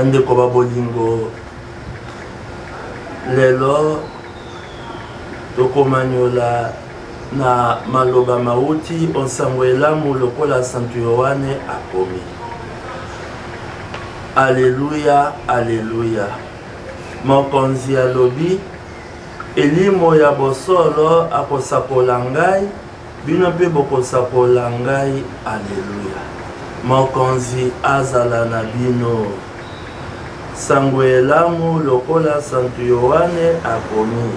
bandeko babolingo lelo tokomanyola na maloba mauti onsango elamu lokola Santu Yohane akomi. Alléluia, alléluia. Mokonzi alobi elimo ya bosolo akosakola ngai, bino mpe bokosakola ngai. Alléluia. Mokonzi azala na bino. Sango elamu lokola Santu Yohane akomi.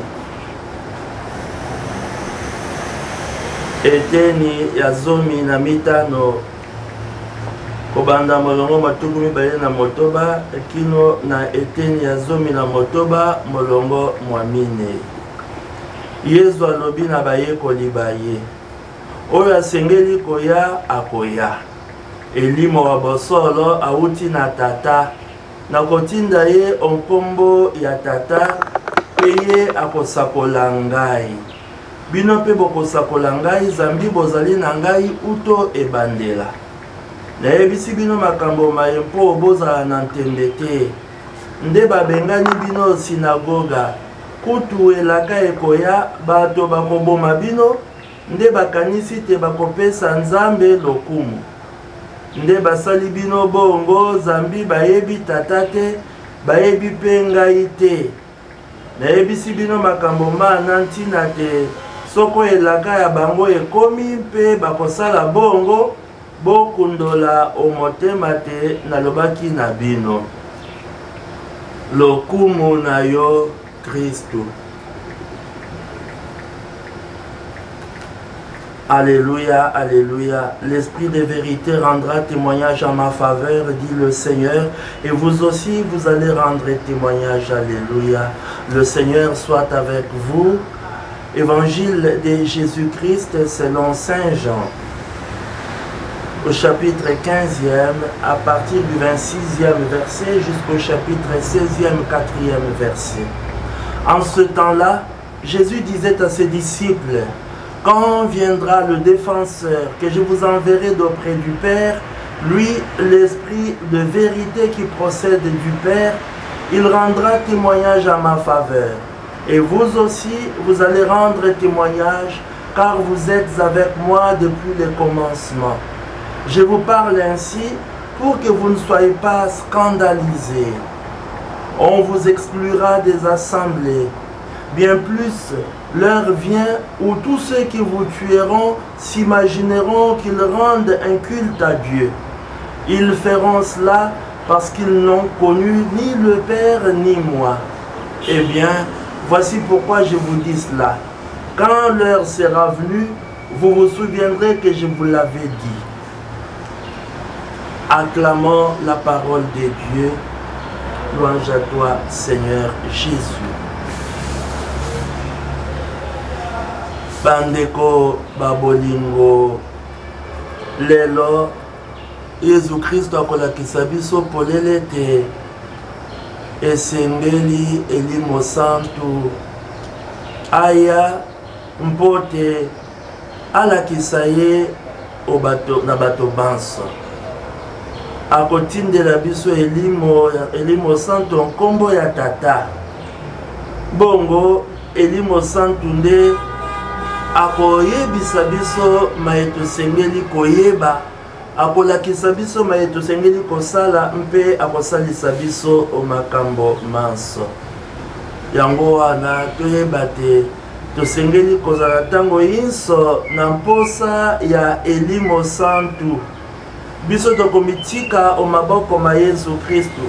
Eteni ya 15 kobanda molongo matuku mibale na motoba kino na eteni ya 19 molongo mwamine. Yesu alobi na bayekoli baye, oyo asengeli koya akoya. Elimo wa bosolo auti na tata, na kotinda ye onkombo ya tata, peye akosakola ngai. Bino mpe bokosakola ngai, zambi bozali na ngai uto ebandela. Nayebisi bino makambo maye mpo bozala na ntembe te. Nde babengani bino sinagoga, kutu elaka ekoya, bato bakoboma bino, nde bakanisi te bakopesa Nzambe lokumu. Nde basali bino bongo, zambi bayebi tata te, bayebi pe ngai te. Nayebisi bino makambo mana ntina te, soko elaka ya bango ekomi mpe bakosala bongo, bokundola omotema te nalobaki na bino. Lokumu na yo Kristo. Alléluia, alléluia. L'esprit de vérité rendra témoignage en ma faveur, dit le Seigneur. Et vous aussi, vous allez rendre témoignage. Alléluia. Le Seigneur soit avec vous. Évangile de Jésus-Christ selon Saint Jean. Au chapitre 15e, à partir du 26e verset jusqu'au chapitre 16e, 4e verset. En ce temps-là, Jésus disait à ses disciples, « Quand viendra le défenseur que je vous enverrai d'auprès du Père, lui, l'Esprit de vérité qui procède du Père, il rendra témoignage à ma faveur. Et vous aussi, vous allez rendre témoignage, car vous êtes avec moi depuis le commencement. Je vous parle ainsi pour que vous ne soyez pas scandalisés. On vous exclura des assemblées. Bien plus, l'heure vient où tous ceux qui vous tueront s'imagineront qu'ils rendent un culte à Dieu. Ils feront cela parce qu'ils n'ont connu ni le Père ni moi. Eh bien, voici pourquoi je vous dis cela. Quand l'heure sera venue, vous vous souviendrez que je vous l'avais dit. Acclamons la parole de Dieu. Louange à toi, Seigneur Jésus. Bandeko babolingo lelo Yesu Kristo akolakisa biso polele te esengeli elimo santu aya mpote alakisa ye na bato banso akotindela biso elimo santu nkombo ya tata bongo elimo santu nde akoyebisa biso maye tosengeli koyeba, akolakisa biso maye tosengeli kosala mpe akosalisa biso makambo manso. Yango wana toyeba te tosengeli kozala ntango yinso na mposa ya elimo santu. Biso tokomitika o maboko ma Yesu Kristo,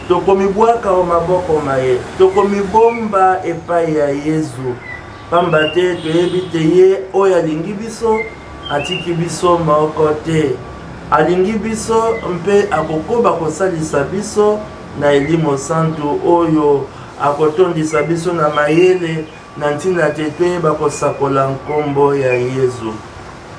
tokomibwaka o maboko ma ye, tokomibomba epai ya Yesu. Pamba te toyebi te ye oyo alingi biso atiki biso moko te. Alingi biso mpe akokoba kosalisa biso na elimo santu oyo akotondisa biso na mayele na ntina te toyeba kosakola nkombo ya Yesu.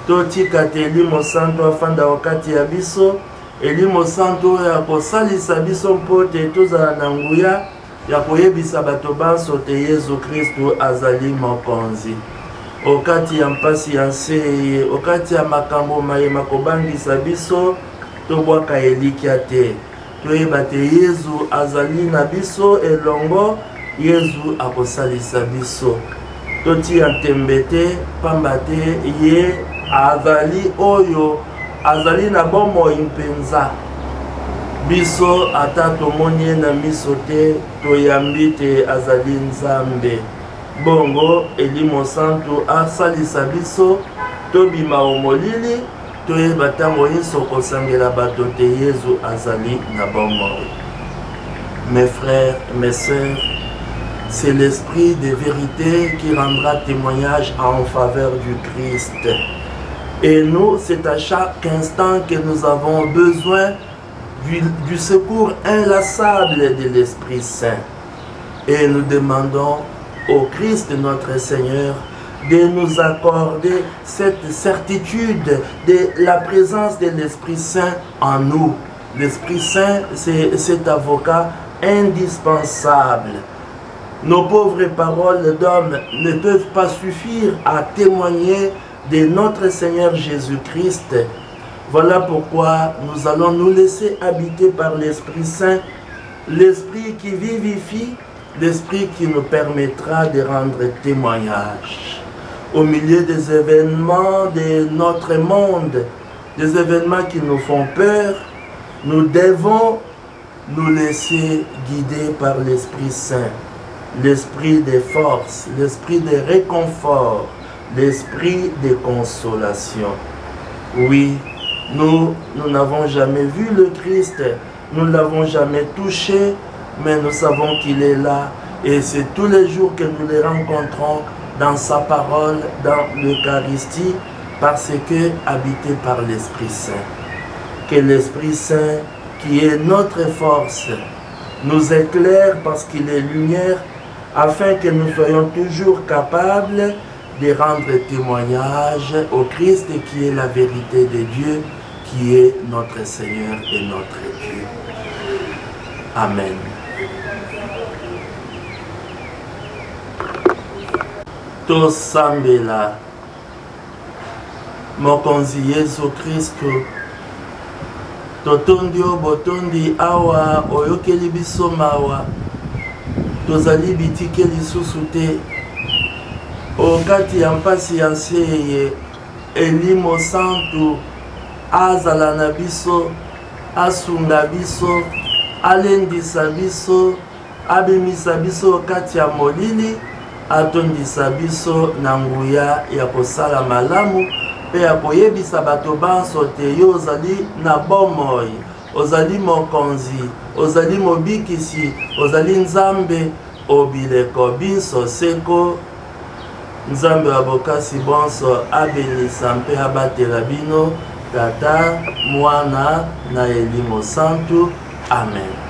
Totika te elimo santu afanda wakati ya biso, elimo santu oyo akosalisa biso mpo te tozala na nguya ya koyebisa bato banso te Yesu Kristo azali mokonzi. Okati ya mpasi ya nse, okati ya makambo maye makobangisa biso, tobwaka elikya te. toyeba te Yesu azali na biso elongo Yesu akosalisa biso totia ntembe te pamba te ye azali oyo azali na bomoi mpenza biso ata tomoni ye na miso te toyambi te azali Nzambe bongo Elimo Santu asalisa biso tobima omolili toyeba ntango nyonso kosangela bato te Yesu azali na bomoi. Mes frères, mes sœurs, c'est l'esprit de vérité qui rendra témoignage en faveur du Christ. Et nous, c'est à chaque instant que nous avons besoin du secours inlassable de l'Esprit Saint. Et nous demandons au Christ notre Seigneur de nous accorder cette certitude de la présence de l'Esprit Saint en nous. L'Esprit Saint, c'est cet avocat indispensable. Nos pauvres paroles d'hommes ne peuvent pas suffire à témoigner de notre Seigneur Jésus-Christ. Voilà pourquoi nous allons nous laisser habiter par l'Esprit Saint, l'Esprit qui vivifie, l'Esprit qui nous permettra de rendre témoignage. Au milieu des événements de notre monde, des événements qui nous font peur, nous devons nous laisser guider par l'Esprit Saint, l'Esprit de force, l'Esprit de réconfort, l'Esprit de consolation. Oui, nous n'avons jamais vu le Christ, nous ne l'avons jamais touché, mais nous savons qu'il est là et c'est tous les jours que nous le rencontrons dans sa parole, dans l'Eucharistie, parce que habité par l'Esprit Saint. Que l'Esprit Saint, qui est notre force, nous éclaire parce qu'il est lumière, afin que nous soyons toujours capables de rendre témoignage au Christ qui est la vérité de Dieu, qui est notre Seigneur et notre Dieu. Amen. Tosambela mokonzi Yesu Kristo totondi o botondi awa oyokeli biso mawa tozali bitike lisusu te okati ya mpasi ya nseye Elimo Santu azala na biso asunga biso alendisa biso abimisa biso kati ya molili atondisa biso na nguya ya kosala malamu pe ya koyebisa bato banso te yo ozali na bomoi ozali mokonzi ozali mobikisi ozali Nzambe obileko binso seko Nzambe wa bokasi bonso abelisa mpe abatela bino Tata Mwana na Elimo Santu. Amen.